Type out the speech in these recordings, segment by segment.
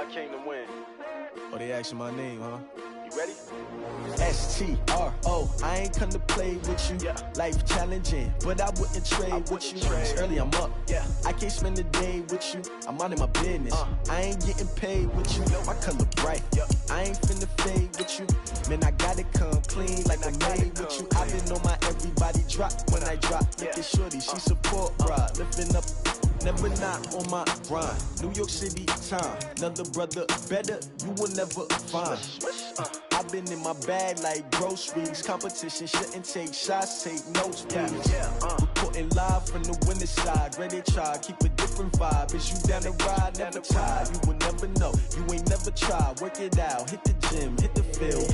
I came to win. Oh, they asking my name, huh? You ready? S-T-R-O, I ain't come to play with you. Yeah. Life challenging, but I wouldn't trade with you. It's early, I'm up. Yeah. I can't spend the day with you. I'm minding my business. I ain't getting paid with you. My color bright. Yeah. I ain't finna fade with you. Man, I gotta come clean like I'm made with you. I've been on my everybody drop when I drop. Look at shorty, she support, bruh. Lifting up. Never not on my grind. New York City time. Another brother better, you will never find. I've been in my bag like groceries. Competition shouldn't take shots, take notes, please. Reporting live from the winning side. Ready to try, keep a different vibe. Is you down the ride? Never tired. You will never know. You ain't never tried. Work it out. Hit the gym, hit the field.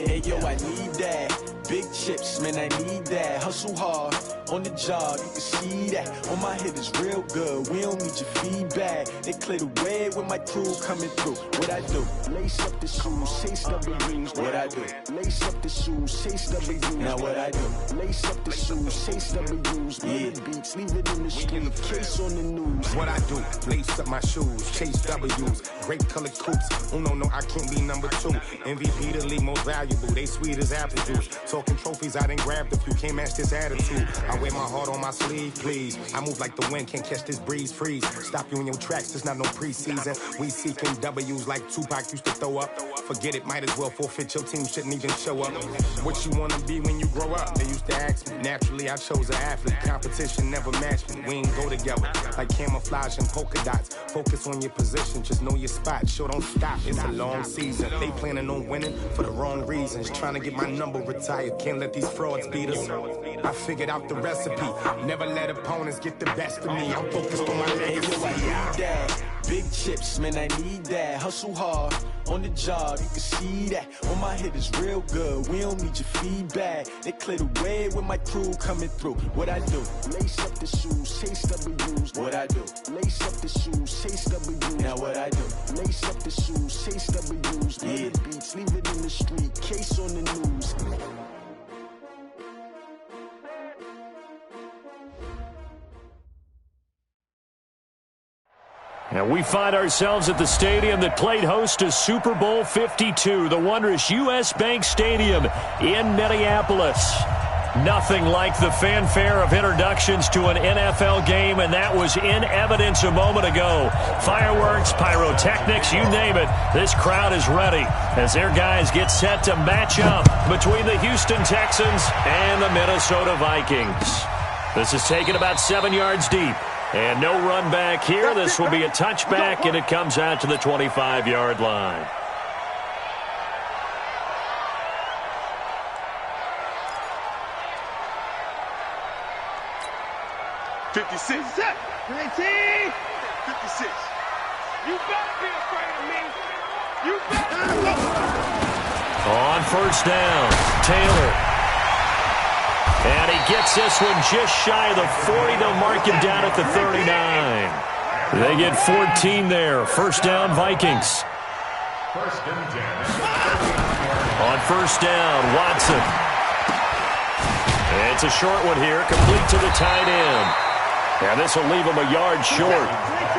Hey, yo, I need that. Big chips, man, I need that. Hustle hard on the job, you can see that. On my head is real good. We don't need your feedback. They clear the way with my crew coming through. What I do? Lace up the shoes, chase W's. What I do? Lace up the shoes, chase W's. Now what I do? Lace up the shoes, chase W's. Yeah, beats, leave it in the street. Case on the news. What I do? Lace up my shoes, chase W's. Great colored coops. Oh no, I can't be number 2. MVP the league most valuable. They sweet as apple juice. Talking trophies, I done grabbed a few. Can't match this attitude. I wear my heart on my sleeve, please. I move like the wind, can't catch this breeze, freeze. Stop you in your tracks, there's not no preseason. We seeking W's like Tupac used to throw up. Forget it, might as well forfeit. Your team shouldn't even show up. What you wanna be when you grow up? They used to ask me. Naturally, I chose an athlete. Competition never matched me. We ain't go together like camouflage and polka dots. Focus on your position, just know your spot. Sure, don't stop. It's a long season. They planning on winning for the wrong reasons. Trying to get my number retired. Can't let these frauds beat us. I figured out the recipe. Never let opponents get the best of me. I'm focused on my legacy. Big chips, man, I need that. Hustle hard on the job, you can see that. On my head is real good. We don't need your feedback. They clear the way with my crew coming through. What I do? Lace up the shoes, chase W's. What I do? Lace up the shoes, chase W's. Now what I do? Lace up the shoes, chase W's. Yeah, beats, leave it in the street. Case on the news. And we find ourselves at the stadium that played host to Super Bowl 52, the wondrous U.S. Bank Stadium in Minneapolis. Nothing like the fanfare of introductions to an NFL game, and that was in evidence a moment ago. Fireworks, pyrotechnics, you name it. This crowd is ready as their guys get set to match up between the Houston Texans and the Minnesota Vikings. This is taken about 7 yards deep. And no run back here. This will be a touchback, and it comes out to the 25-yard line. $56. 19. 56. You better be afraid of me. You better. On first down, Taylor. And he gets this one just shy of the 40. They'll mark him down at the 39. They get 14 there. First down, Vikings. On first down, Watson. It's a short one here, complete to the tight end. And this will leave him a yard short.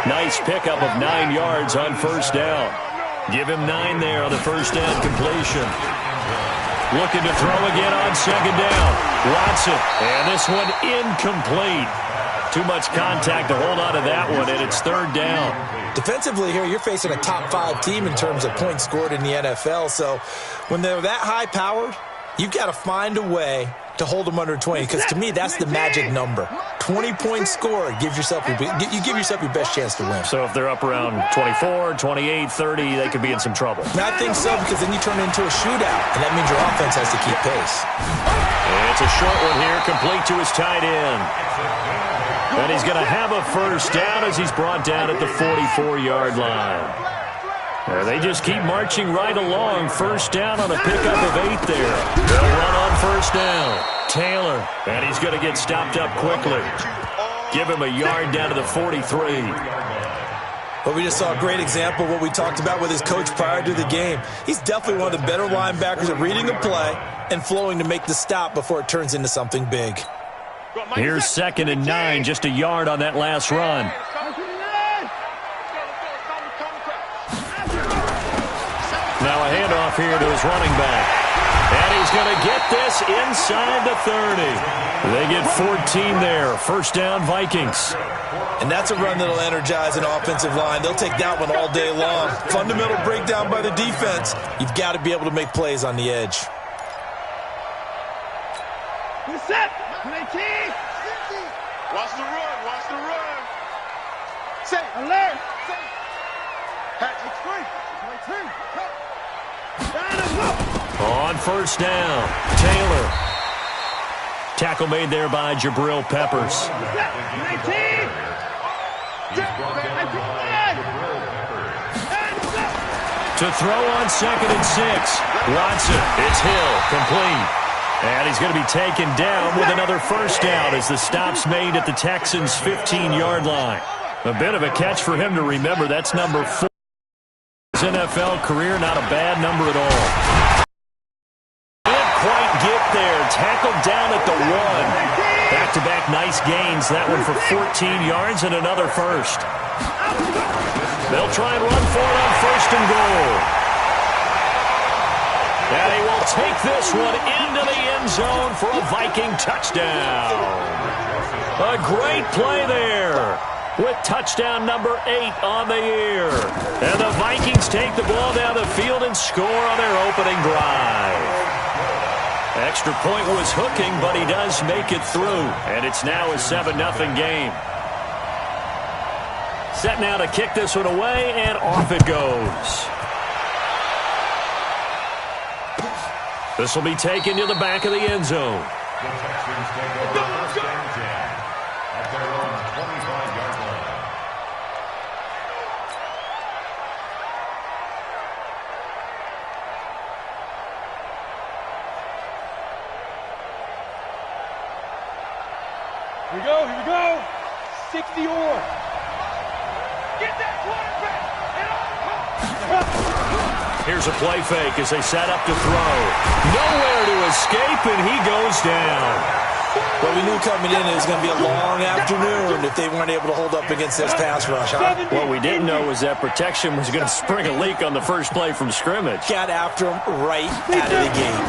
Nice pickup of 9 yards on first down. Give him 9 there on the first down completion. Looking to throw again on second down. Watson. And this one incomplete. Too much contact to hold on to that one, and it's third down. Defensively here, you're facing a top-5 team in terms of points scored in the NFL. So when they're that high-powered, you've got to find a way to hold them under 20, because to me, that's the magic number. 20 points scored, you give yourself your best chance to win. So if they're up around 24, 28, 30, they could be in some trouble. And I think so, because then you turn it into a shootout, and that means your offense has to keep pace. And it's a short one here, complete to his tight end. And he's going to have a first down as he's brought down at the 44-yard line. They just keep marching right along. First down on a pickup of 8 there. They'll run on first down. Taylor, and he's going to get stopped up quickly. Give him a yard down to the 43. Well, we just saw a great example of what we talked about with his coach prior to the game. He's definitely one of the better linebackers at reading a play and flowing to make the stop before it turns into something big. Here's 2nd and 9, just a yard on that last run. now a handoff here to his running back. And he's going to get this inside the 30. They get 14 there. First down, Vikings. And that's a run that'll energize an offensive line. They'll take that one all day long. Fundamental breakdown by the defense. You've got to be able to make plays on the edge. Set. 19. Watch the run. Watch the run. Set. Alert. Set. Patrick 3. On first down, Taylor. Tackle made there by Jabril Peppers. 19. To throw on 2nd and 6. Watson, it's Hill, complete. And he's going to be taken down with another first down as the stop's made at the Texans' 15-yard line. A bit of a catch for him to remember. That's number 4. His NFL career, not a bad number at all. Didn't quite get there. Tackled down at the 1. Back-to-back nice gains. That one for 14 yards and another first. They'll try and run for it on 1st and goal. And he will take this one into the end zone for a Viking touchdown. A great play there with touchdown number 8 on the year. And the Vikings take the ball down the field and score on their opening drive. Extra point was hooking, but he does make it through. And it's now a 7-0 game. Set now to kick this one away, and off it goes. This will be taken to the back of the end zone. The Texans take over first and 10 at their own 25-yard line. Here we go, here we go. 60 or. Get that quarterback. Here's a play fake as they set up to throw. Nowhere to escape, and he goes down. Well, we knew coming in it was going to be a long afternoon if they weren't able to hold up against this pass rush, huh? What we didn't know was that protection was going to spring a leak on the first play from scrimmage. Got after him right out of the game.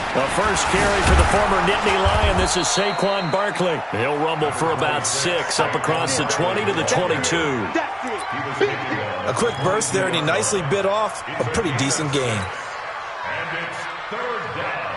The first carry for the former Nittany Lion. This is Saquon Barkley. He'll rumble for about 6 up across the 20 to the 22. A quick burst there, and he nicely bit off a pretty decent gain. And it's 3rd down.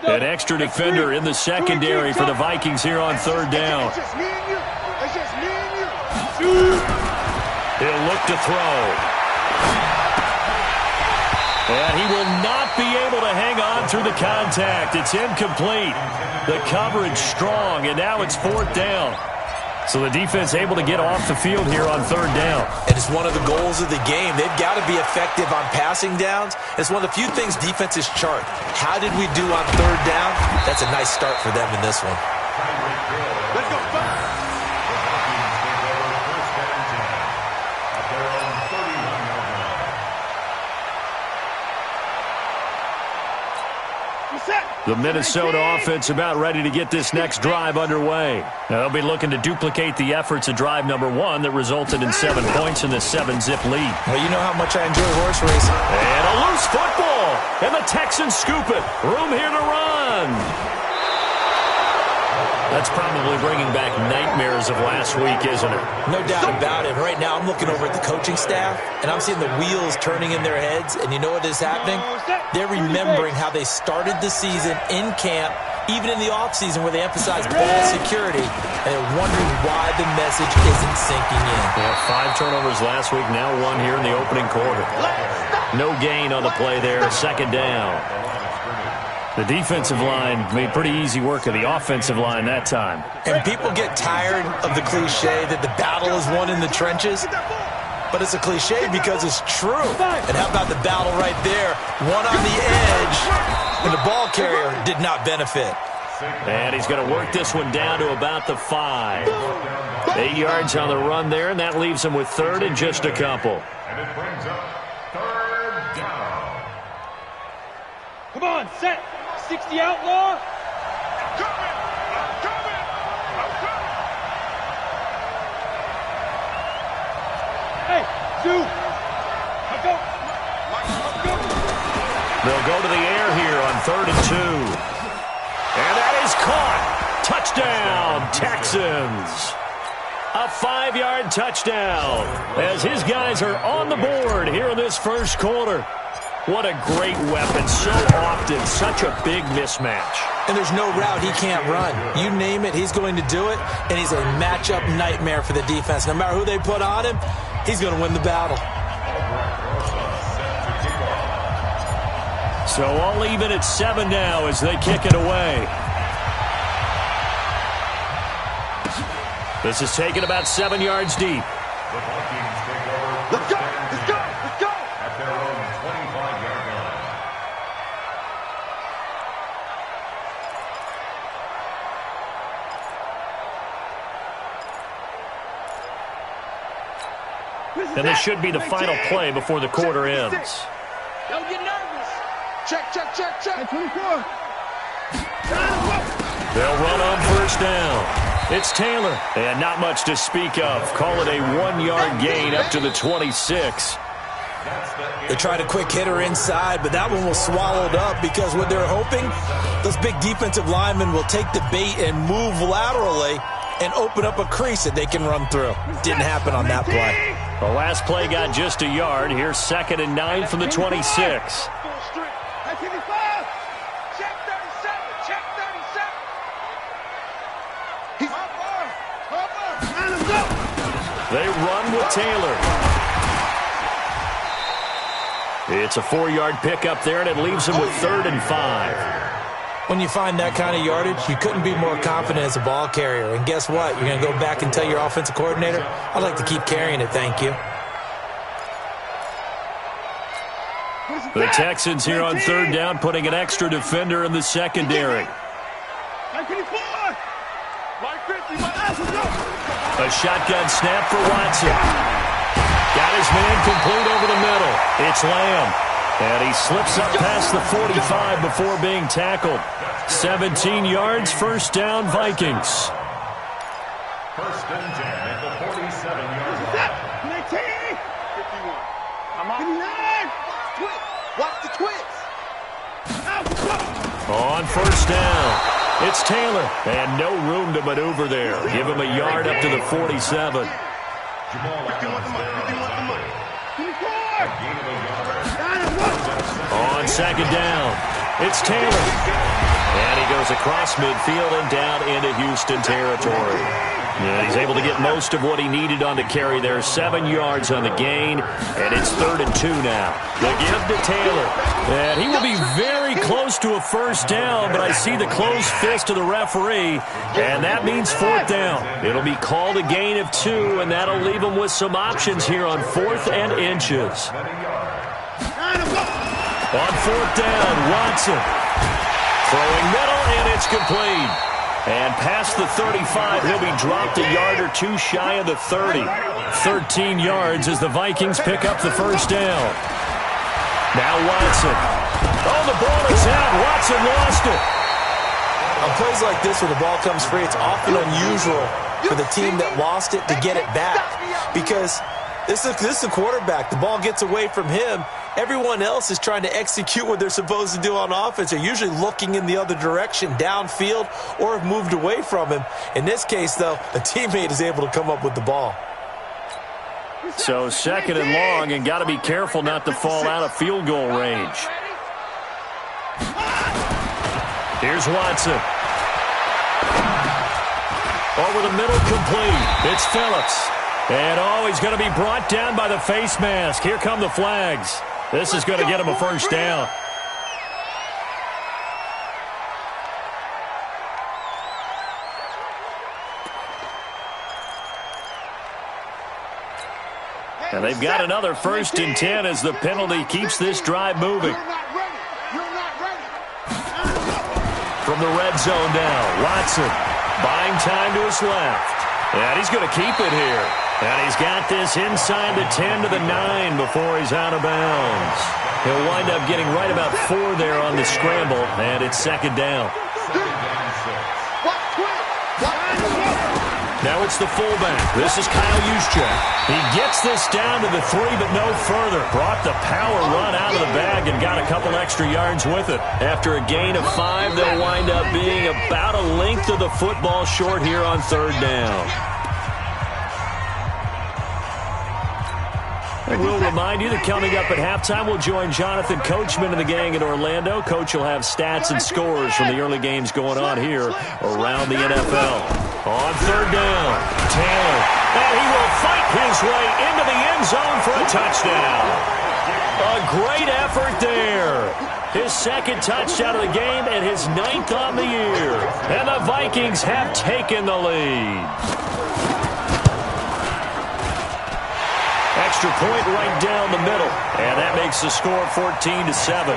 An extra defender in the secondary for the Vikings here on 3rd down. It's just me and you. It's just me and you. He'll look to throw. And he will not be able to hang on through the contact. It's incomplete. The coverage strong, and now it's 4th down. So the defense able to get off the field here on 3rd down. And it's one of the goals of the game. They've got to be effective on passing downs. It's one of the few things defenses chart. How did we do on 3rd down? That's a nice start for them in this one. Let's go. The Minnesota offense about ready to get this next drive underway. They'll be looking to duplicate the efforts of drive number 1 that resulted in 7 points in the 7-zip lead. Well, you know how much I enjoy horse racing. And a loose football. And the Texans scoop it. Room here to run. That's probably bringing back nightmares of last week, isn't it? No doubt about it. Right now, I'm looking over at the coaching staff, and I'm seeing the wheels turning in their heads. And you know what is happening? They're remembering how they started the season in camp, even in the offseason where they emphasized ball security, and they're wondering why the message isn't sinking in. Yeah, 5 turnovers last week, now 1 here in the opening quarter. No gain on the play there, 2nd down. The defensive line made pretty easy work of the offensive line that time. And people get tired of the cliche that the battle is won in the trenches. But it's a cliche because it's true. And how about the battle right there? One on the edge, and the ball carrier did not benefit. And he's going to work this one down to about the 5. 8 yards on the run there, and that leaves him with 3rd and just a couple. And it brings up 3rd down. Come on, set. 60 outlaw. They'll go to the air here on 3rd and 2. And that is caught. Touchdown, Texans. A 5-yard touchdown as his guys are on the board here in this first quarter. What a great weapon. So often, such a big mismatch. And there's no route he can't run. You name it, he's going to do it, and he's a matchup nightmare for the defense. No matter who they put on him, he's going to win the battle. So all even at 7 now as they kick it away. This is taken about 7 yards deep. The Vikings take over. Let's go! Let's go! Let's go! At their own 25-yard line. And this should be the final play before the quarter ends. Don't get nervous. Check, check, check, check. 24. They'll run on first down. It's Taylor. And not much to speak of. Call it a 1-yard gain up to the 26. They tried a quick hitter inside, but that one was swallowed up because what they're hoping, those big defensive linemen will take the bait and move laterally and open up a crease that they can run through. Didn't happen on that play. The last play got just a yard. Here's 2nd and 9 from the 26. They run with Taylor. It's a 4-yard pickup there, and it leaves him with 3rd and 5. When you find that kind of yardage, you couldn't be more confident as a ball carrier. And guess what? You're going to go back and tell your offensive coordinator, I'd like to keep carrying it, thank you. The Texans here on 3rd down, putting an extra defender in the secondary. A shotgun snap for Watson. Got his man complete over the middle. It's Lamb. And he slips up past the 45 before being tackled. 17 yards, first down, Vikings. First and 10 at the 47-yard line. 51. I'm on. Watch the twins. On first down, it's Taylor. And no room to maneuver there. Give him a yard up to the 47. On second down, it's Taylor. And he goes across midfield and down into Houston territory. Yeah, he's able to get most of what he needed on the carry there. 7 yards on the gain, and it's 3rd and 2 now. The give to Taylor. And he will be very close to a first down, but I see the closed fist of the referee, and that means 4th down. It'll be called a gain of 2, and that'll leave him with some options here on 4th and inches. On 4th down, Watson. Throwing middle, and it's complete. And past the 35, he'll be dropped a yard or 2 shy of the 30. 13 yards as the Vikings pick up the first down. Now Watson. Oh, the ball is out. Watson lost it. On plays like this where the ball comes free, it's often unusual for the team that lost it to get it back. Because this is the quarterback. The ball gets away from him. Everyone else is trying to execute what they're supposed to do on offense. They're usually looking in the other direction, downfield, or have moved away from him. In this case, though, a teammate is able to come up with the ball. So 2nd and long, and got to be careful not to fall out of field goal range. Here's Watson. Over the middle, complete. It's Phillips. And he's going to be brought down by the face mask. Here come the flags. This is going to get him a first down. And they've got another 1st and 10 as the penalty keeps this drive moving. From the red zone now, Watson buying time to his left. And he's going to keep it here. And he's got this inside the 10 to the 9 before he's out of bounds. He'll wind up getting right about 4 there on the scramble, and it's 2nd down. Now it's the fullback. This is Kyle Juszczyk. He gets this down to the 3, but no further. Brought the power run out of the bag and got a couple extra yards with it. After a gain of 5, they'll wind up being about a length of the football short here on 3rd down. And we'll remind you that coming up at halftime, we'll join Jonathan Coachman and the gang in Orlando. Coach will have stats and scores from the early games going on here around the NFL. On 3rd down, Taylor. And he will fight his way into the end zone for a touchdown. A great effort there. His 2nd touchdown of the game and his 9th on the year. And the Vikings have taken the lead. Extra point right down the middle. And that makes the score 14-7.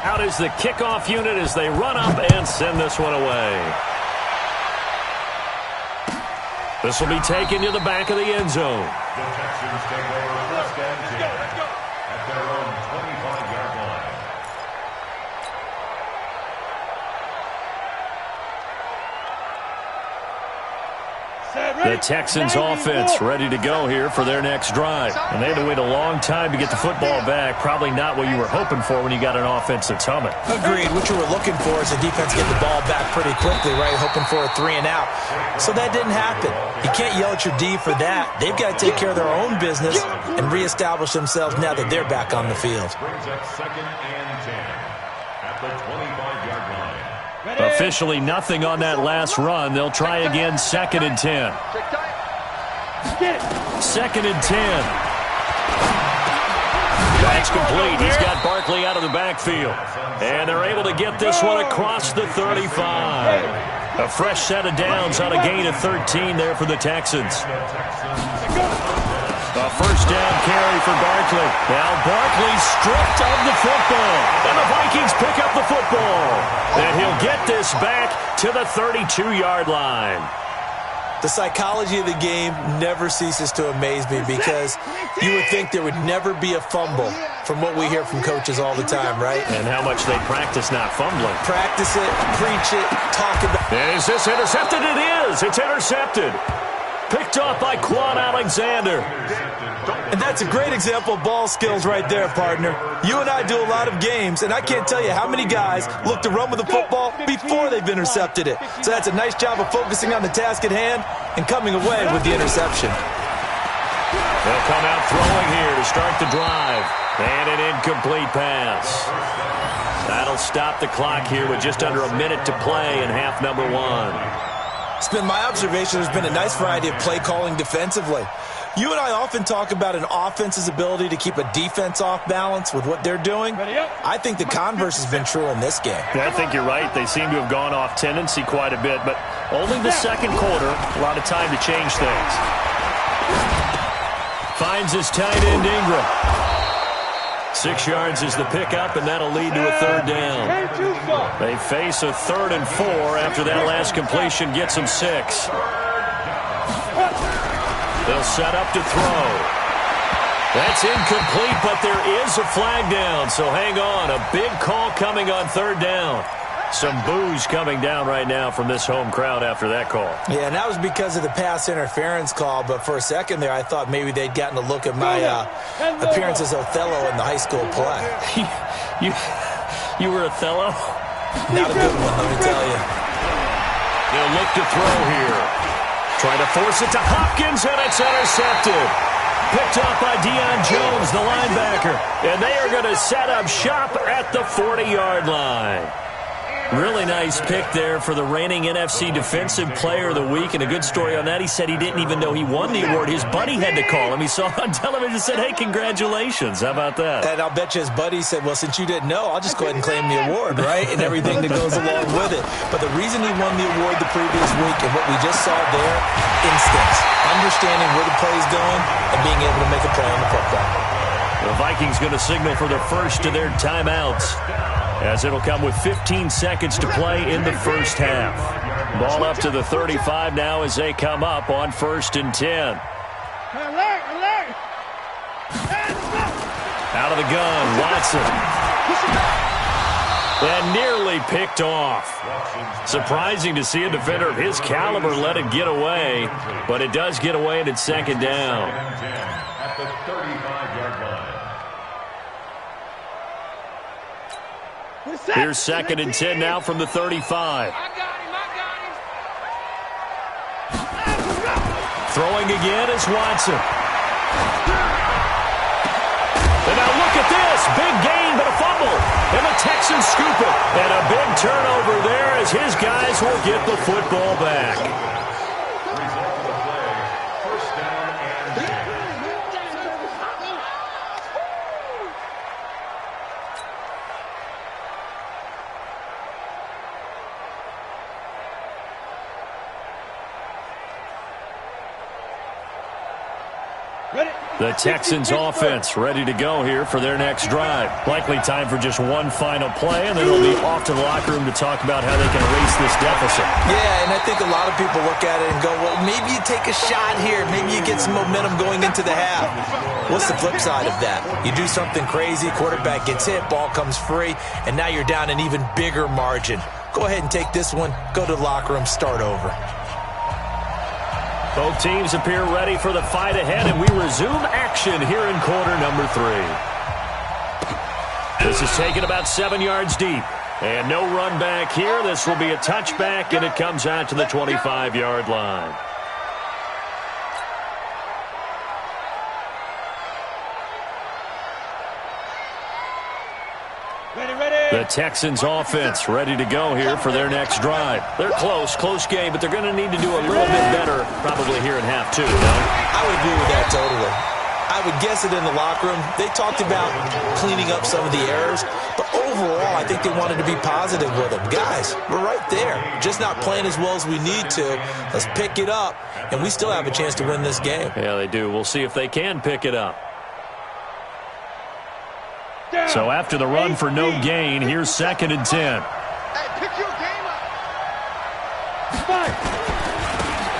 Out is the kickoff unit as they run up and send this one away. This will be taken to the back of the end zone. The Texans take over 1st and 10 at their own 25-yard line. The Texans offense ready to go here for their next drive. And they had to wait a long time to get the football back. Probably not what you were hoping for when you got an offense that's humming. Agreed. What you were looking for is the defense get the ball back pretty quickly, right? Hoping for a 3 and out. So that didn't happen. You can't yell at your D for that. They've got to take care of their own business and reestablish themselves now that they're back on the field. Brings up 2nd and 10 at the 25-yard line. Officially nothing on that last run. They'll try again 2nd and 10. 2nd and 10. That's complete. He's got Barkley out of the backfield. And they're able to get this one across the 35. A fresh set of downs on a gain of 13 there for the Texans. A 1st down carry for Barkley. Now Barkley stripped of the football. And the Vikings pick up the football. And he'll get this back to the 32-yard line. The psychology of the game never ceases to amaze me because you would think there would never be a fumble from what we hear from coaches all the time, right? And how much they practice not fumbling. Practice it, preach it, talk about it. And is this intercepted? It is. It's intercepted. Picked off by Quan Alexander. And that's a great example of ball skills right there, partner. You and I do a lot of games, and I can't tell you how many guys look to run with the football before they've intercepted it. So that's a nice job of focusing on the task at hand and coming away with the interception. They'll come out throwing here to start the drive. And an incomplete pass. That'll stop the clock here with just under a minute to play in half number 1. It's been my observation there's been a nice variety of play calling defensively. You and I often talk about an offense's ability to keep a defense off balance with what they're doing. I think the converse has been true in this game. Yeah, I think you're right. They seem to have gone off tendency quite a bit, but only the 2nd quarter, a lot of time to change things. Finds his tight end Ingram. 6 yards is the pickup, and that'll lead to a 3rd down. They face a 3rd and 4 after that last completion gets them 6. They'll set up to throw. That's incomplete, but there is a flag down, so hang on. A big call coming on 3rd down. Some boos coming down right now from this home crowd after that call. Yeah, and that was because of the pass interference call, but for a second there I thought maybe they'd gotten a look at my appearance as Othello in the high school play. You were Othello? Not a good one, let me tell you. They'll look to throw here. Trying to force it to Hopkins, and it's intercepted. Picked off by Deion Jones, the linebacker. And they are going to set up shop at the 40-yard line. Really nice pick there for the reigning NFC Defensive Player of the Week, and a good story on that. He said he didn't even know he won the award. His buddy had to call him. He saw it on television and said, hey, congratulations. How about that? And I'll bet you his buddy said, well, since you didn't know, I'll just go ahead and claim the award, right? And everything that goes along with it. But the reason he won the award the previous week and what we just saw there, instincts, understanding where the play is going and being able to make a play on the football. The Vikings going to signal for the first of their timeouts, as it'll come with 15 seconds to play in the first half. Ball up to the 35 now as they come up on 1st and 10. Out of the gun, Watson. And nearly picked off. Surprising to see a defender of his caliber let it get away, but it does get away and it's second down. At the 35-yard line. Here's second and 10 now from the 35. Throwing again is Watson. And now look at this. Big gain, but a fumble. And the Texans scoop it. And a big turnover there as his guys will get the football back. Result of the play, first down and 10. The Texans offense ready to go here for their next drive. Likely time for just one final play, and then they'll be off to the locker room to talk about how they can erase this deficit. Yeah, and I think a lot of people look at it and go, well, maybe you take a shot here. Maybe you get some momentum going into the half. What's the flip side of that? You do something crazy, quarterback gets hit, ball comes free, and now you're down an even bigger margin. Go ahead and take this one, go to the locker room, start over. Both teams appear ready for the fight ahead, and we resume action here in quarter number 3. This is taken about 7 yards deep. And no run back here. This will be a touchback, and it comes out to the 25-yard line. The Texans offense ready to go here for their next drive. They're close game, but they're going to need to do a little bit better probably here in half 2, no? I would agree with that totally. I would guess it in the locker room. They talked about cleaning up some of the errors, but overall, I think they wanted to be positive with them. Guys, we're right there. Just not playing as well as we need to. Let's pick it up, and we still have a chance to win this game. Yeah, they do. We'll see if they can pick it up. So after the run for no gain, here's second and 10. Hey, pick your game up.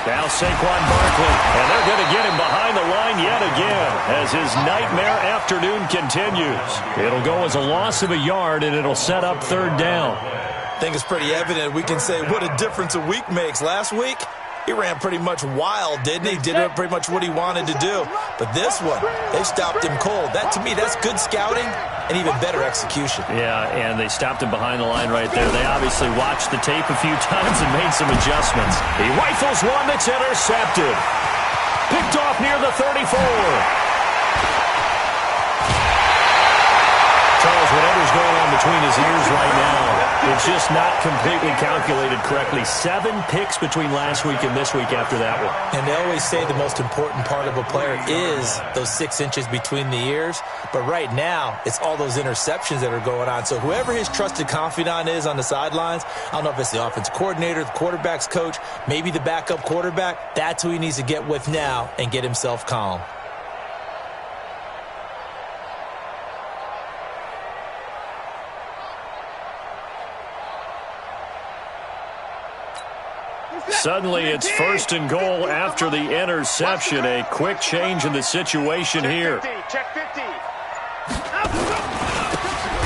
Now Saquon Barkley, and they're going to get him behind the line yet again as his nightmare afternoon continues. It'll go as a loss of a yard, and it'll set up third down. I think it's pretty evident. We can say what a difference a week makes. Last week, he ran pretty much wild, didn't he? Did pretty much what he wanted to do. But this one, they stopped him cold. That, to me, that's good scouting and even better execution. Yeah, and they stopped him behind the line right there. They obviously watched the tape a few times and made some adjustments. He rifles one that's intercepted. Picked off near the 34. Charles, whatever's going on between his ears right now, it's just not completely calculated correctly. 7 picks between last week and this week after that one. And they always say the most important part of a player is those 6 inches between the ears. But right now, it's all those interceptions that are going on. So whoever his trusted confidant is on the sidelines, I don't know if it's the offensive coordinator, the quarterback's coach, maybe the backup quarterback, that's who he needs to get with now and get himself calm. Suddenly, it's first and goal after the interception. A quick change in the situation here. Check 50.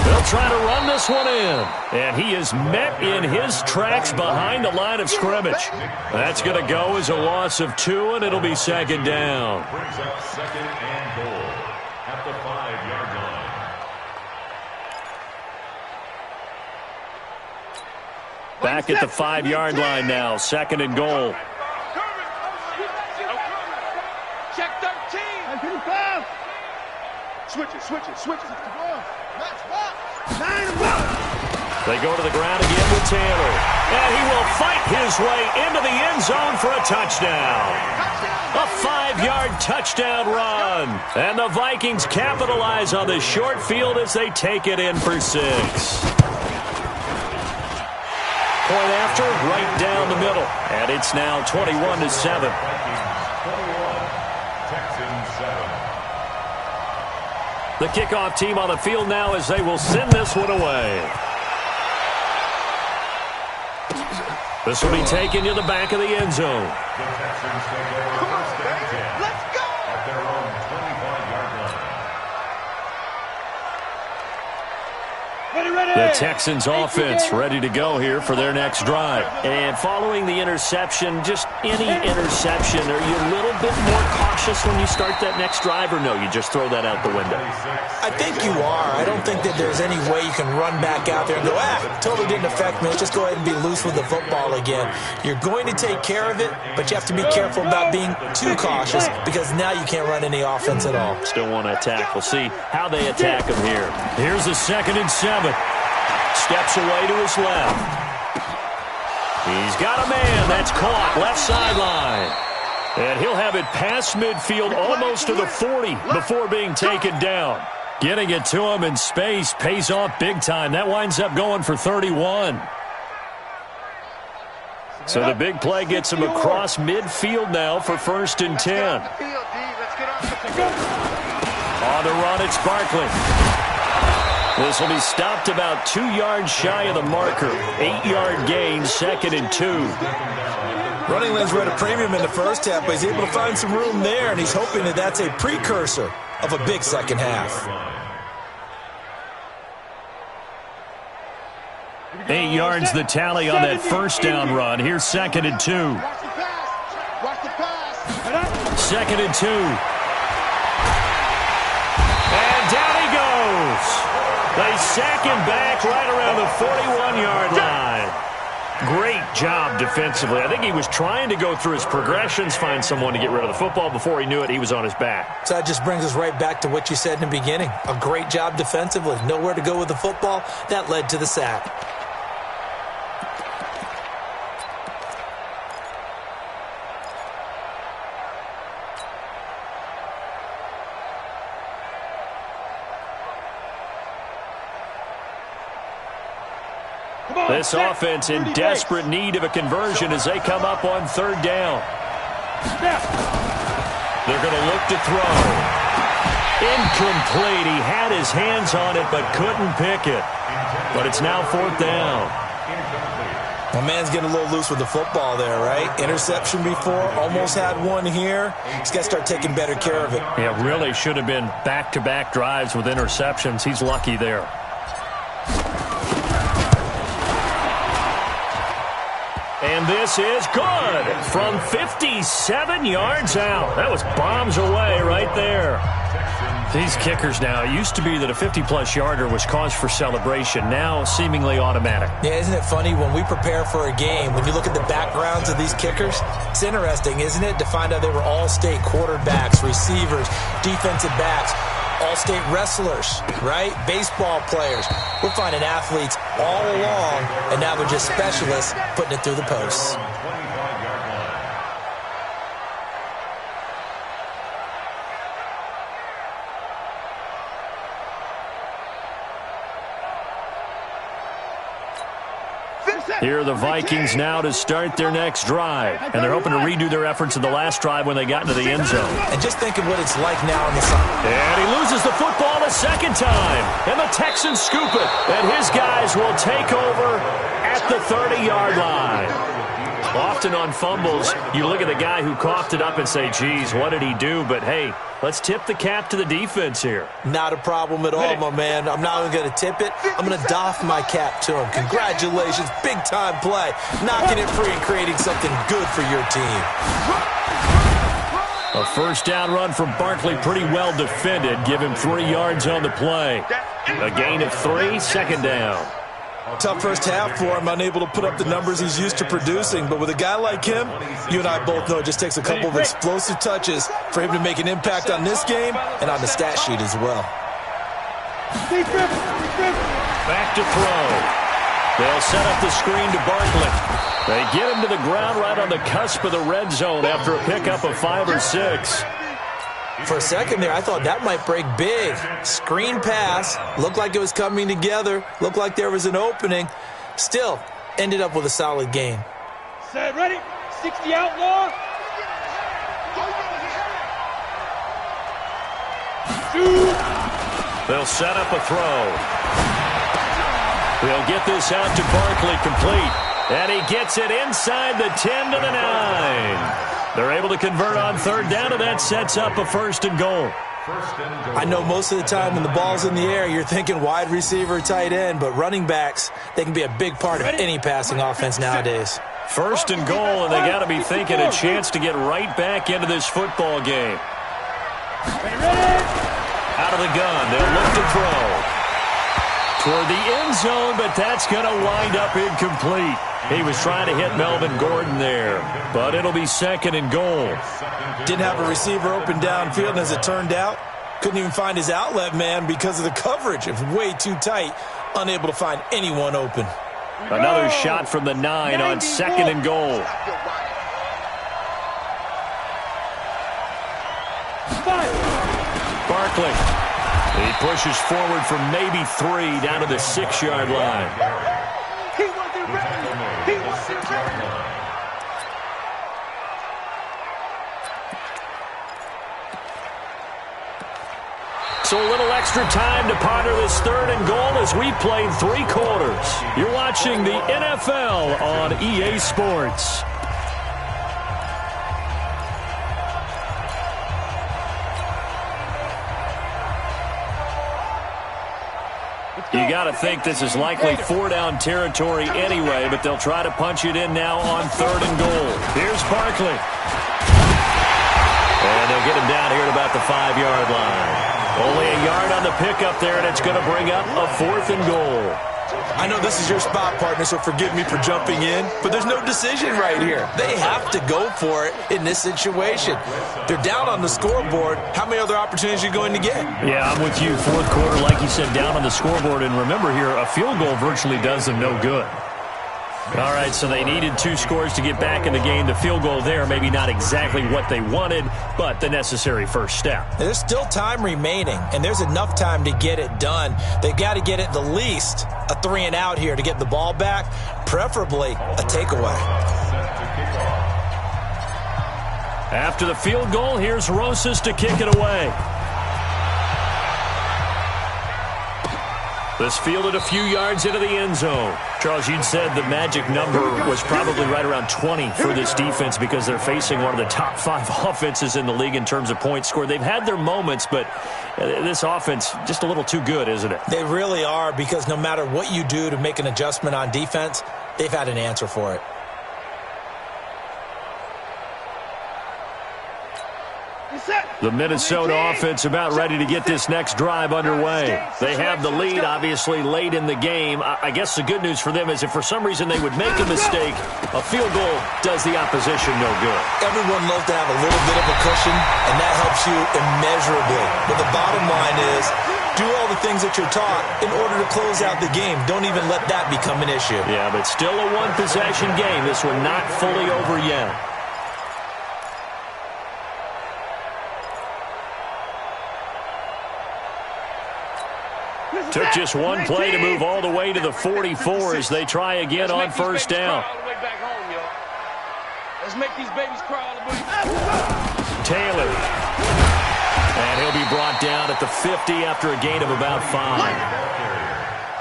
They'll try to run this one in. And he is met in his tracks behind the line of scrimmage. That's going to go as a loss of 2, and it'll be second down. Brings up second and goal at the 5-yard line. Back at the 5-yard line now, second and goal. Check 13. Switch it. They go to the ground again with Taylor. And he will fight his way into the end zone for a touchdown. A 5-yard touchdown run. And the Vikings capitalize on the short field as they take it in for 6. Point after, right down the middle. And it's now 21-7. The kickoff team on the field now as they will send this one away. This will be taken to the back of the end zone. The Texans take over first and 10. Let's go. At their own 25-yard line. The Texans offense ready to go here for their next drive. And following the interception, just any interception, are you a little bit more cautious when you start that next drive, or no, you just throw that out the window? I think you are. I don't think that there's any way you can run back out there and go, totally didn't affect me. Let's just go ahead and be loose with the football again. You're going to take care of it, but you have to be careful about being too cautious because now you can't run any offense at all. Still want to attack. We'll see how they attack him here. Here's a 2nd and 7. Steps away to his left. He's got a man. That's caught. Left sideline. And he'll have it past midfield almost to the 40 before being taken down. Getting it to him in space pays off big time. That winds up going for 31. So the big play gets him across midfield now for 1st and 10. On the run, it's Barkley. This will be stopped about 2 yards shy of the marker. 8-yard gain, 2nd and 2. Running lanes were at a premium in the first half, but he's able to find some room there, and he's hoping that that's a precursor of a big second half. 8 yards the tally on that first down run. Here's 2nd and 2. 2nd and 2. And down he goes. They sack him back right around the 41-yard line. Great job defensively. I think he was trying to go through his progressions, find someone to get rid of the football. Before he knew it, he was on his back. So that just brings us right back to what you said in the beginning. A great job defensively. Nowhere to go with the football. That led to the sack. This offense in desperate need of a conversion as they come up on 3rd down. They're going to look to throw. Incomplete. He had his hands on it but couldn't pick it. But it's now 4th down. My man's getting a little loose with the football there, right? Interception before, almost had one here. He's got to start taking better care of it. Yeah, really should have been back-to-back drives with interceptions. He's lucky there. And this is good from 57 yards out. That was bombs away right there. These kickers now, it used to be that a 50-plus yarder was cause for celebration. Now seemingly automatic. Yeah, isn't it funny when we prepare for a game, when you look at the backgrounds of these kickers, it's interesting, isn't it, to find out they were all-state quarterbacks, receivers, defensive backs, all-state wrestlers, right? Baseball players. We're finding athletes all along, and now they're just specialists putting it through the posts. Here are the Vikings now to start their next drive. And they're hoping to redo their efforts in the last drive when they got into the end zone. And just think of what it's like now on the side. And he loses the football a second time. And the Texans scoop it. And his guys will take over at the 30-yard line. Often on fumbles, you look at the guy who coughed it up and say, geez, what did he do? But, hey, let's tip the cap to the defense here. Not a problem at all, my man. I'm not even going to tip it. I'm going to doff my cap to him. Congratulations. Big-time play. Knocking it free and creating something good for your team. A first down run from Barkley, pretty well defended. Give him 3 yards on the play. A gain of 3, 2nd down. Tough first half for him, unable to put up the numbers he's used to producing. But with a guy like him, you and I both know it just takes a couple of explosive touches for him to make an impact on this game and on the stat sheet as well. Back to throw. They'll set up the screen to Barkley. They get him to the ground right on the cusp of the red zone after a pickup of 5 or 6. For a second there, I thought that might break big. Screen pass. Looked like it was coming together. Looked like there was an opening. Still, ended up with a solid game. Set, ready? 60 outlaw. They'll set up a throw. They'll get this out to Barkley complete. And he gets it inside the 10 to the 9. They're able to convert on 3rd down, and that sets up a 1st and goal. I know most of the time when the ball's in the air, you're thinking wide receiver, tight end, but running backs, they can be a big part of any passing offense nowadays. First and goal, and they got to be thinking a chance to get right back into this football game. Out of the gun, they'll look to throw. Toward the end zone, but that's going to wind up incomplete. He was trying to hit Melvin Gordon there, but it'll be second and goal. Didn't have a receiver open downfield, and as it turned out, couldn't even find his outlet man because of the coverage. It was way too tight, unable to find anyone open. Another shot from the 9 on second and goal. Barkley. He pushes forward from maybe 3 down to the 6-yard line. He wasn't ready. He wasn't ready. So a little extra time to ponder this third and goal as we played 3 quarters. You're watching the NFL on EA Sports. You got to think this is likely 4-down territory anyway, but they'll try to punch it in now on third and goal. Here's Barkley. And they'll get him down here at about the 5-yard line. Only a yard on the pickup there, and it's going to bring up a 4th and goal. I know this is your spot, partner, so forgive me for jumping in, but there's no decision right here. They have to go for it in this situation. They're down on the scoreboard. How many other opportunities are you going to get? Yeah, I'm with you. Fourth quarter, like you said, down on the scoreboard. And remember here, a field goal virtually does them no good. All right, so they needed 2 scores to get back in the game. The field goal there, maybe not exactly what they wanted, but the necessary first step. There's still time remaining, and there's enough time to get it done. They've got to get at the least a 3 and out here to get the ball back, preferably a takeaway. After the field goal, here's Rosas to kick it away. This fielded a few yards into the end zone. Charles, you'd said the magic number was probably right around 20 for this defense because they're facing one of the top 5 offenses in the league in terms of points scored. They've had their moments, but this offense just a little too good, isn't it? They really are, because no matter what you do to make an adjustment on defense, they've had an answer for it. The Minnesota offense about ready to get this next drive underway. They have the lead, obviously, late in the game. I guess the good news for them is if for some reason they would make a mistake, a field goal does the opposition no good. Everyone loves to have a little bit of a cushion, and that helps you immeasurably. But the bottom line is, do all the things that you're taught in order to close out the game. Don't even let that become an issue. Yeah, but still a one-possession game. This one not fully over yet. Took just one play to move all the way to the 44 as they try again on first down. Let's make these babies cry all the way. Taylor. And he'll be brought down at the 50 after a gain of about 5.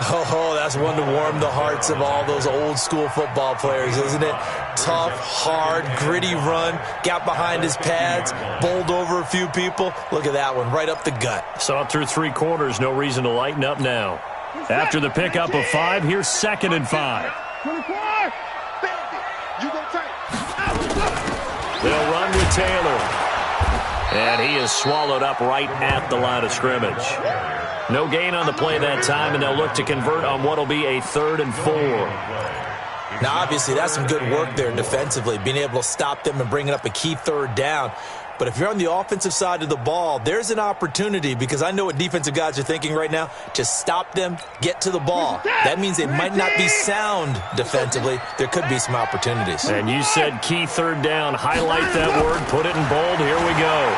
Oh, that's one to warm the hearts of all those old school football players, isn't it? Tough, hard, gritty run, got behind his pads, bowled over a few people. Look at that one, right up the gut. Saw it through 3 quarters, no reason to lighten up now. After the pickup of 5, here's 2nd and 5. They'll run with Taylor. And he is swallowed up right at the line of scrimmage. No gain on the play that time, and they'll look to convert on what will be a 3rd and 4. Now, obviously, that's some good work there defensively, being able to stop them and bringing up a key 3rd down. But if you're on the offensive side of the ball, there's an opportunity, because I know what defensive guys are thinking right now. Just stop them, get to the ball. That means they might not be sound defensively. There could be some opportunities. And you said key 3rd down. Highlight that word, put it in bold. Here we go.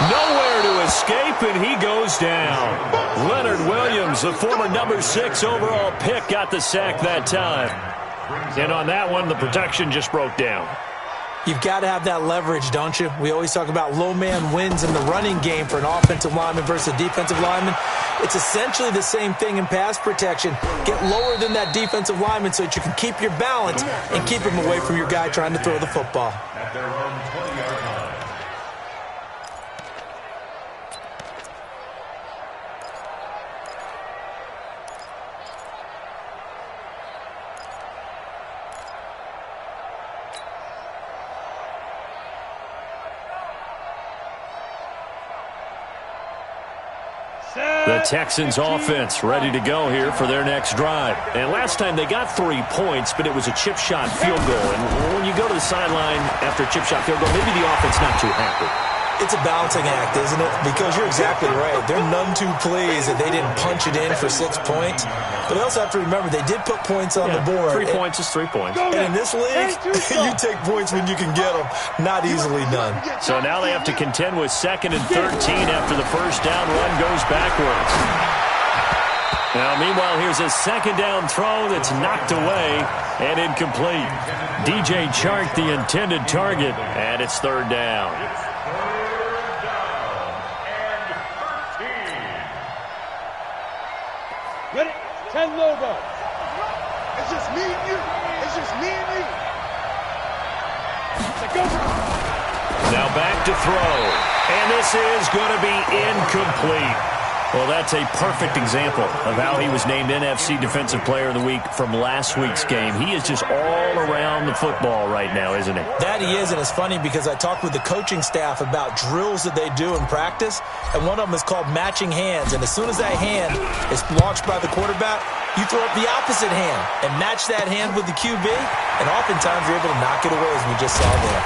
Nowhere to escape, and he goes down. Leonard Williams, the former number 6 overall pick, got the sack that time. And on that one, the protection just broke down. You've got to have that leverage, don't you? We always talk about low man wins in the running game for an offensive lineman versus a defensive lineman. It's essentially the same thing in pass protection. Get lower than that defensive lineman so that you can keep your balance and keep him away from your guy trying to throw the football. Texans offense ready to go here for their next drive. And last time they got 3 points, but it was a chip shot field goal. And when you go to the sideline after a chip shot field goal, maybe the offense not too happy. It's a balancing act, isn't it? Because you're exactly right. They're none too pleased that they didn't punch it in for 6 points. But they also have to remember they did put points on the board. 3 points is 3 points. And in this league, you take points when you can get them. Not easily done. So now they have to contend with 2nd and 13 after the first down run goes backwards. Now, meanwhile, here's a 2nd down throw that's knocked away and incomplete. DJ Chark, the intended target, and it's 3rd down. Ready? 10 logo. It's just me and you. It's just me and you. So go. Now back to throw. And this is going to be incomplete. Well, that's a perfect example of how he was named NFC Defensive Player of the Week from last week's game. He is just all around the football right now, isn't he? That he is, and it's funny because I talked with the coaching staff about drills that they do in practice, and one of them is called matching hands. And as soon as that hand is launched by the quarterback, you throw up the opposite hand and match that hand with the QB, and oftentimes you're able to knock it away, as we just saw there.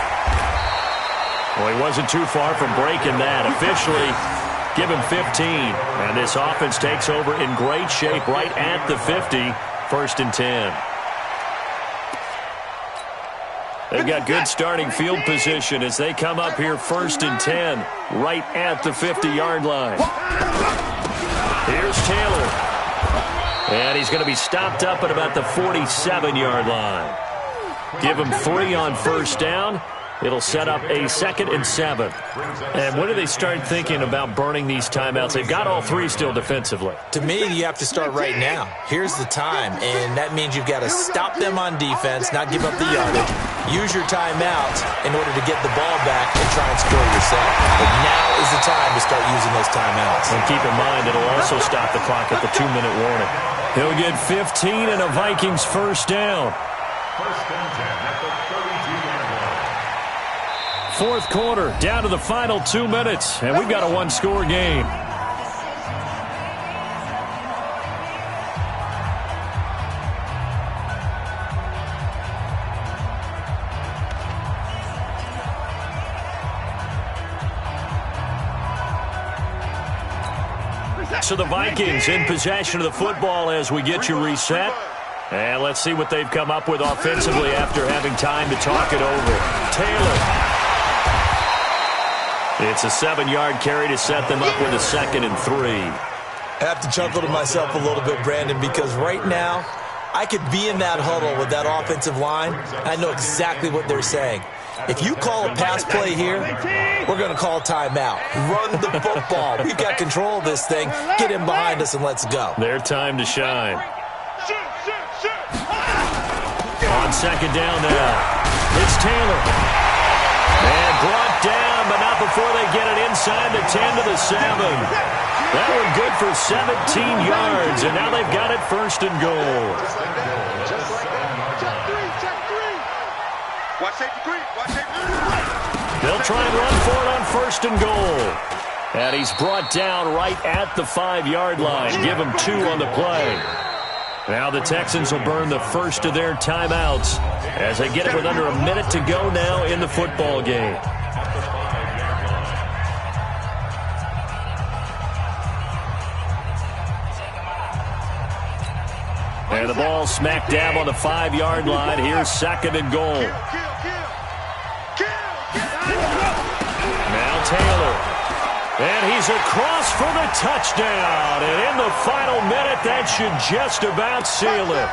Well, he wasn't too far from breaking that. Officially, give him 15, and this offense takes over in great shape right at the 50, 1st and 10. They've got good starting field position as they come up here 1st and 10, right at the 50-yard line. Here's Taylor, and he's going to be stopped up at about the 47-yard line. Give him 3 on 1st down. It'll set up a 2nd and 7. And when do they start thinking about burning these timeouts? They've got all 3 still defensively. To me, you have to start right now. Here's the time, and that means you've got to stop them on defense, not give up the yardage, use your timeout in order to get the ball back and try and score yourself. But now is the time to start using those timeouts. And keep in mind, it'll also stop the clock at the 2-minute warning. He'll get 15 and a Vikings 1st down. 1st and 10 at the 32-yard line. 4th quarter, down to the final 2 minutes, and we've got a 1-score game. So the Vikings in possession of the football as we get you reset. And let's see what they've come up with offensively after having time to talk it over. Taylor. It's a 7-yard carry to set them up with a 2nd and 3. I have to chuckle to myself a little bit, Brandon, because right now I could be in that huddle with that offensive line. I know exactly what they're saying. If you call a pass play here, we're going to call timeout. Run the football. We've got control of this thing. Get in behind us and let's go. Their time to shine. On 2nd down now, it's Taylor. And brought down, but not before they get it inside the 10 to the 7. That one good for 17 yards, and now they've got it 1st and goal. They'll try and run for it on 1st and goal. And he's brought down right at the 5-yard line. Give him 2 on the play. Now the Texans will burn the first of their timeouts as they get it with under a minute to go now in the football game. And the ball smack dab on the 5-yard line. Here's 2nd and goal. Now Taylor. And he's across for the touchdown. And in the final minute, that should just about seal it.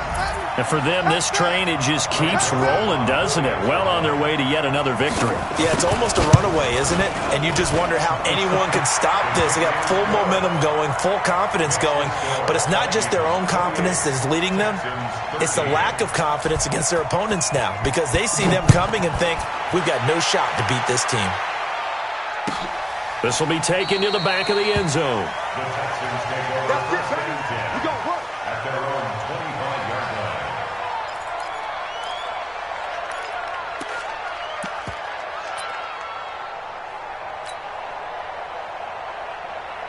And for them, this train, it just keeps rolling, doesn't it? Well on their way to yet another victory. Yeah, it's almost a runaway, isn't it? And you just wonder how anyone could stop this. They got full momentum going, full confidence going. But it's not just their own confidence that is leading them. It's the lack of confidence against their opponents now because they see them coming and think, we've got no shot to beat this team. This will be taken to the back of the end zone. The Texans take over 1st and 10 at their own 25-yard line.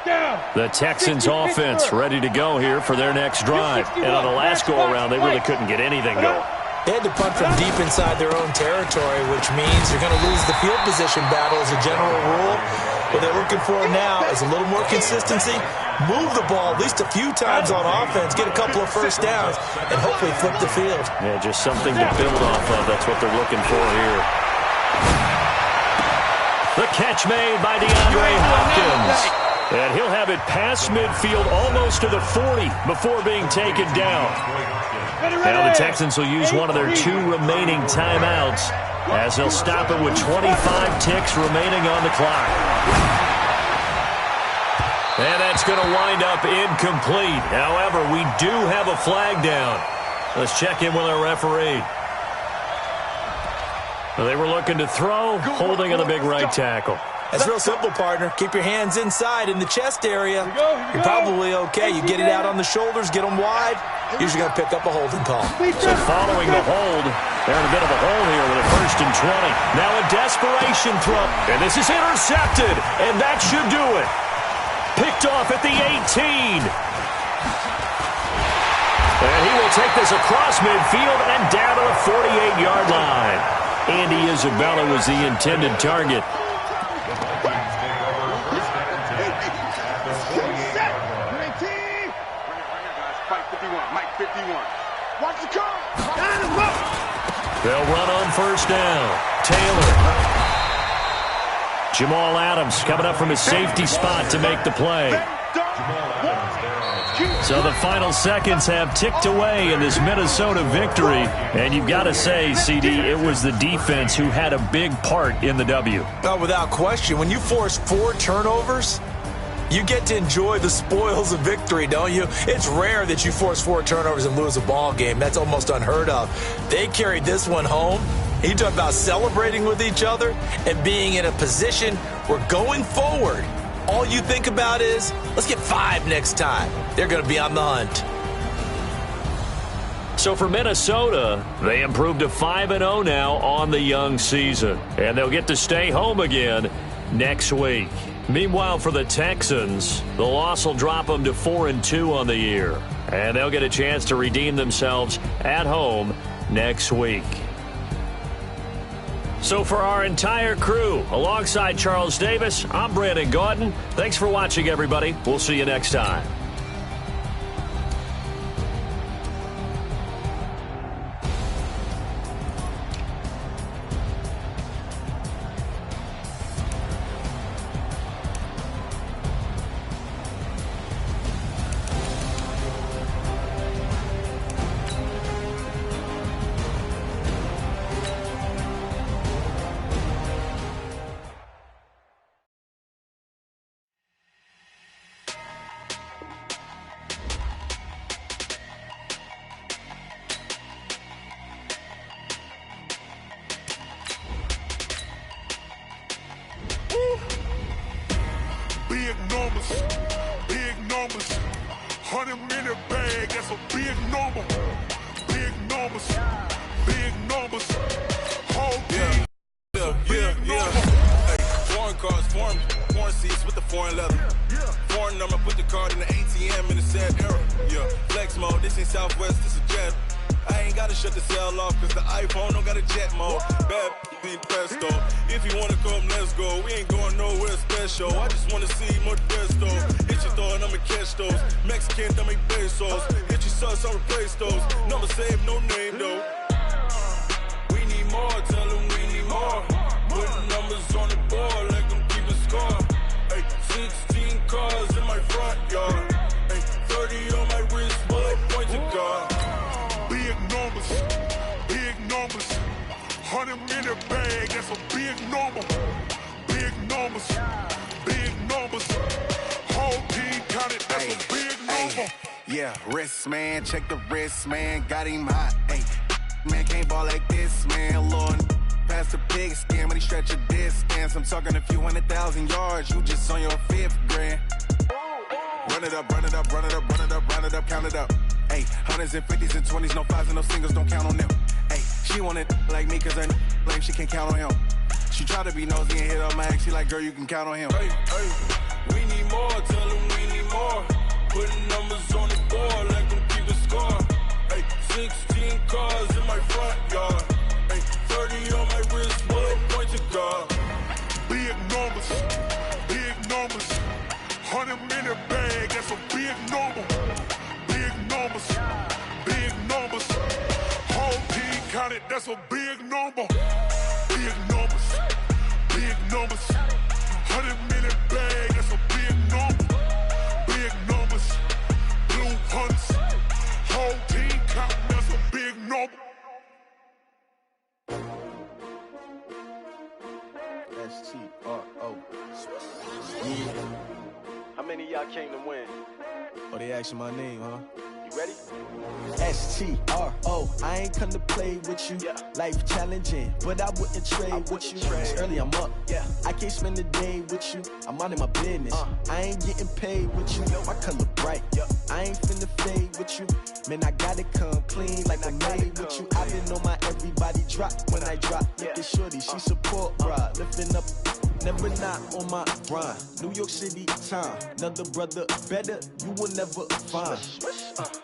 Down. The Texans offense ready to go here for their next drive. And on the last go-around, they really couldn't get anything going. They had to punt from deep inside their own territory, which means you're going to lose the field position battle as a general rule. What they're looking for now is a little more consistency, move the ball at least a few times on offense, get a couple of first downs, and hopefully flip the field. Yeah, just something to build off of. That's what they're looking for here. The catch made by DeAndre Hopkins. And he'll have it past midfield almost to the 40 before being taken down. Now the Texans will use one of their 2 remaining timeouts as they'll stop it with 25 ticks remaining on the clock. And that's going to wind up incomplete. However, we do have a flag down. Let's check in with our referee. They were looking to throw, holding on the big right tackle. That's real simple, partner. Keep your hands inside in the chest area. You're probably okay. You get it out on the shoulders, get them wide. Usually going to pick up a holding call. So following the hold, they're in a bit of a hole here with a 1st and 20. Now a desperation throw, and this is intercepted, and that should do it. Picked off at the 18. And he will take this across midfield and down to the 48-yard line. Andy Isabella was the intended target. Watch the car. They'll run on 1st down. Taylor. Jamal Adams coming up from his safety spot to make the play. So the final seconds have ticked away in this Minnesota victory. And you've got to say, CD, it was the defense who had a big part in the W. Oh, without question. When you force 4 turnovers, you get to enjoy the spoils of victory, don't you? It's rare that you force 4 turnovers and lose a ball game. That's almost unheard of. They carried this one home. You talk about celebrating with each other and being in a position where going forward, all you think about is, let's get 5 next time. They're going to be on the hunt. So for Minnesota, they improved to 5-0 now on the young season. And they'll get to stay home again next week. Meanwhile, for the Texans, the loss will drop them to 4-2 on the year. And they'll get a chance to redeem themselves at home next week. So for our entire crew, alongside Charles Davis, I'm Brandon Gaudin. Thanks for watching, everybody. We'll see you next time. Big numbers, 100-minute bag, that's a big number. Big numbers, whole team. Yeah. Hey, foreign cars, foreign seats with the foreign leather. Foreign number, put the card in the ATM in the sad era. Yeah, flex mode, this ain't Southwest, this is jet. I ain't gotta shut the cell off, cause the iPhone don't got a jet mode. Bad ain't presto. If you wanna come, let's go. We ain't going nowhere special. I just wanna see more presto. Hit your throw and I'ma catch those. Mexican, dumb make pesos. Hit your sauce, I'll replace those. Number save, no name though. We need more, tell them we need more. Putting numbers on the board, like them keep a score. Hey, 16 cars in my front yard. Hey, 30 on my wrist, bullet point to God. Big numbers, 100-minute bag, that's a big number. Big numbers, whole team counted, that's a big number. Yeah, wrist man, check the wrist man, got him hot. Ay, man can't ball like this, man. Lord, past the pig skin, but he stretch a distance. I'm talking a few 100,000 yards, you just on your 5th grand. Run it up, count it up. Ay, 100s and 50s and 20s, no 5s and no singles, don't count on them. Ay, she want it like me, cause her lame, she can't count on him. She try to be nosy and hit up my ex, she like, girl, you can count on him. Hey, we need more, tell them we need more. more. Putting numbers on the board, let them keep the score. Ay, 16 cars in my front yard. Ay, 30 on my wrist, bullet point to God. Big numbers, 100-minute bag, that's a big number. Big numbers, whole team counted, that's a big number. Big numbers, 100-minute bag, that's a big number. Big numbers, blue hunts, whole team counting, that's a big number. S-T-R-O. How many of y'all came to win? Oh, they asking my name, huh? You ready? S-T-R-O. I ain't come to play with you. Yeah. Life challenging, but I wouldn't trade with you. It's early, I'm up. Yeah. I can't spend the day with you. I'm minding my business. I ain't getting paid with you. My color bright. I ain't finna fade with you. Man, I gotta come clean like I'm made with you. I been on my everybody drop when I drop. Look at shorty, she support, bruh. Lifting up. Never not on my grind. New York City time. Another brother better, you will never find.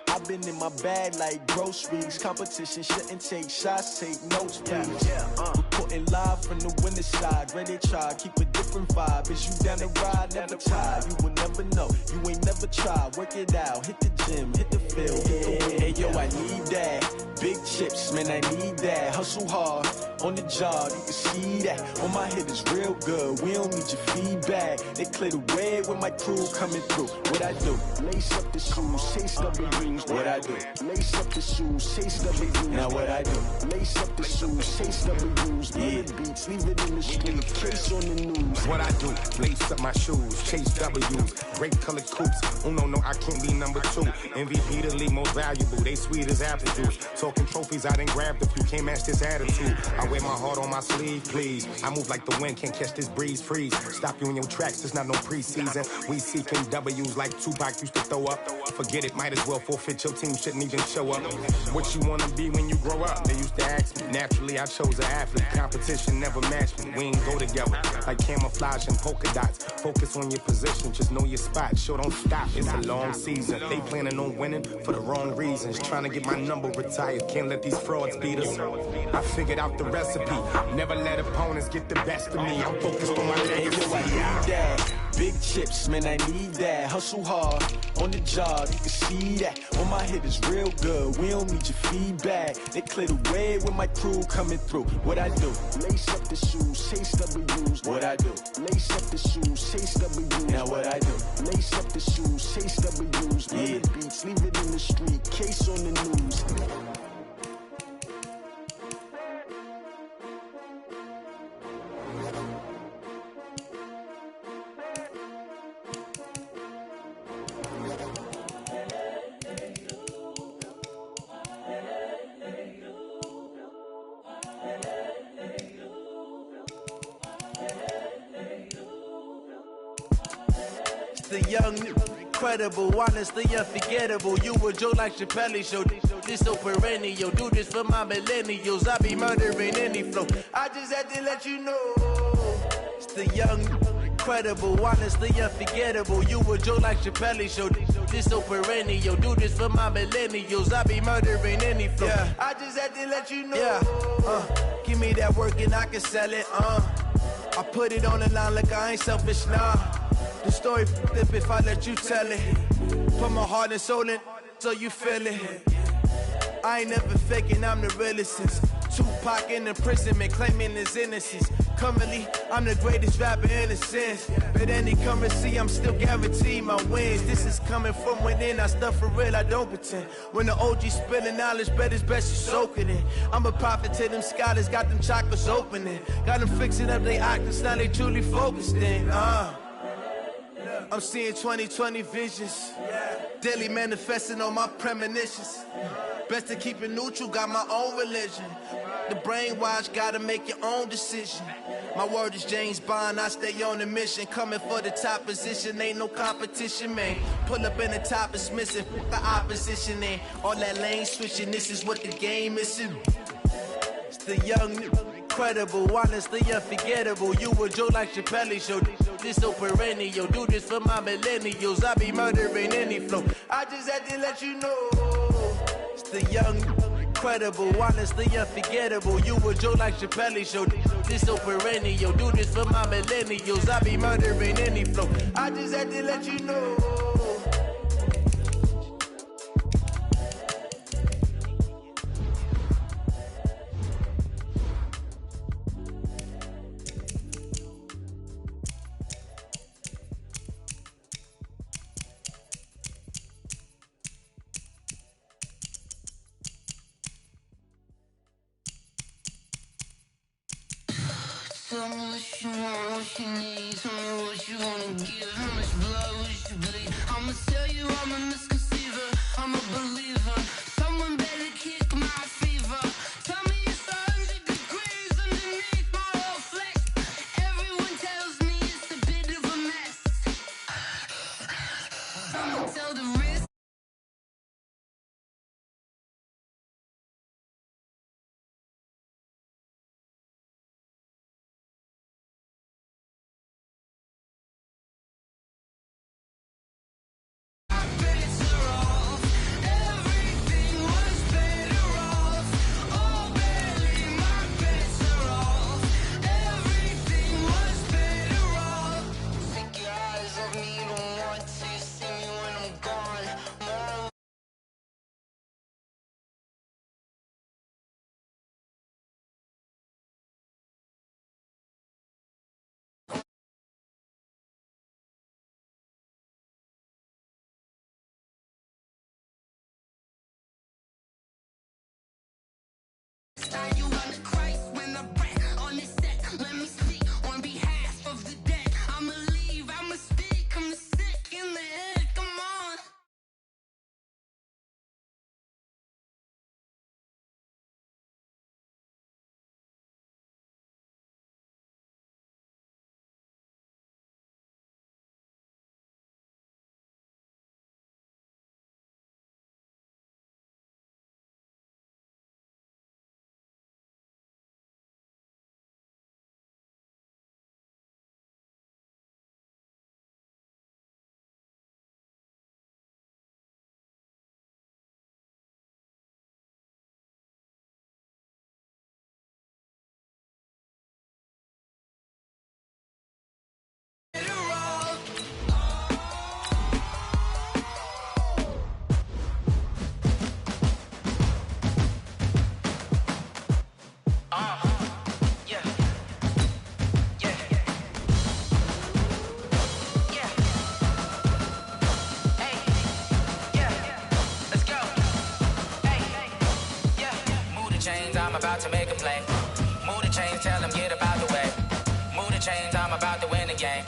I've been in my bag like groceries. Competition shouldn't take shots, take notes, please. Reporting live from the winter side. Ready to try, keep a different vibe. Is you down the ride, never tired. You will never know, you ain't never tried. Work it out, hit the gym, hit the field. Hey yo, I need that. Big chips, man, I need that. Hustle hard, on the job, you can see that. On my head is real good, we don't need your feedback. They clear the way when my crew coming through. What I do? Lace up the shoes, chase W's. What I do? Lace up the shoes, chase W's. Now what I do? Lace up the shoes, chase W's. Yeah. Beats, leave it in the street, case on the news. What I do? Lace up my shoes, chase W's. Great colored coops. Uno, no, I can't be number 2. MVP the league most valuable. They sweet as apple juice. Talking trophies, I done grabbed a few. Can't match this attitude. I wear my heart on my sleeve, please. I move like the wind, can't catch this breeze, freeze. Stop you in your tracks, there's not no preseason. We seeking W's like Tupac used to throw up. Forget it, might as well forfeit, your team shouldn't even show up. What you wanna be when you grow up? They used to ask me. Naturally, I chose an athlete. Competition never matched me. We ain't go together. Like camouflage and polka dots. Focus on your position, just know your spot. Show don't stop, it's a long season. They planning on winning for the wrong reasons. Trying to get my number retired, can't let these frauds beat us. I figured out the recipe. Never let opponents get the best of me. I'm focused on my legacy. I need that. Big chips, man, I need that. Hustle hard, on the job, you can see that. On my head is real good, we don't need your feedback. They clear the way when my crew coming through. What I do? Lace up the shoes, chase W's. What I do? Lace up the shoes, chase W's. Now what I do? Lace up the shoes, chase W's. Yeah. Beats, leave it in the street, case on the news. The young, incredible, honestly unforgettable. You a joke like Chappelle show. This so perennial. Do this for my millennials. I be murdering any flow. I just had to let you know. It's the young, incredible, honestly unforgettable. You a joke like Chappelle show. This so perennial. Do this for my millennials. I be murdering any flow. Yeah. I just had to let you know. Yeah. Give me that work and I can sell it. I put it on the line like I ain't selfish, nah. The story flip if I let you tell it. Put my heart and soul in so you feel it. I ain't never faking, I'm the realest since Tupac in imprisonment, claiming his innocence. Currently, I'm the greatest rapper in a sense. But any currency, I'm still guaranteed my wins. This is coming from within, I stuff for real, I don't pretend. When the OG spilling knowledge, bet it's best you soak it in. I'm a prophet to them scholars, got them chakras opening. Got them fixing up they octaves, now they truly focused in. I'm seeing 2020 visions. Daily manifesting on my premonitions. Best to keep it neutral, got my own religion. The brainwash, gotta make your own decision. My word is James Bond, I stay on a mission. Coming for the top position, ain't no competition, man. Pull up in the top is missing, the opposition ain't. All that lane switching, this is what the game is. It's the young, Credible, honestly unforgettable. You a joke like Chappelle show. This so perennial. Do this for my millennials. I be murdering any flow. I just had to let you know. It's the young, credible, honestly unforgettable. You a joke like Chappelle show. This so perennial. Do this for my millennials. I be murdering any flow. I just had to let you know. Tell me what you want, what you need. Tell me what you wanna give. How much blood would you bleed? I'ma tell you I'm a misconceiver. I'm a believer. Someone better kick my fever. Tell me it's 100 degrees underneath my whole flesh. Everyone tells me it's a bit of a mess. I'ma tell the risk. You wanna Christ when I breath on this set. Let me speak on behalf of the dead. I'ma leave, I'ma speak, I'm sick in the head, come on. I'm about to make a play. Move the chains, tell them get about the way. Move the chains, I'm about to win the game.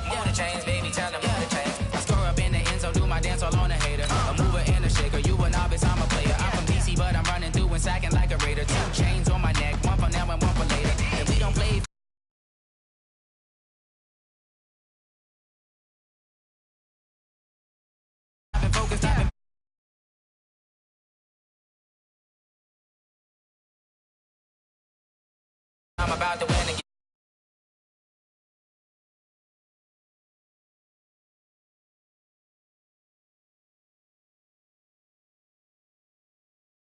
Move the chains, baby, tell them move the chains. I score up in the end zone, do my dance all on a hater. A mover and a shaker, you a novice, I'm a player. I'm from DC, but I'm running through and sacking like a raider. 2 chains on my neck, one for now and one for later. And we don't play. I've been focused, I've been I'm about to win again.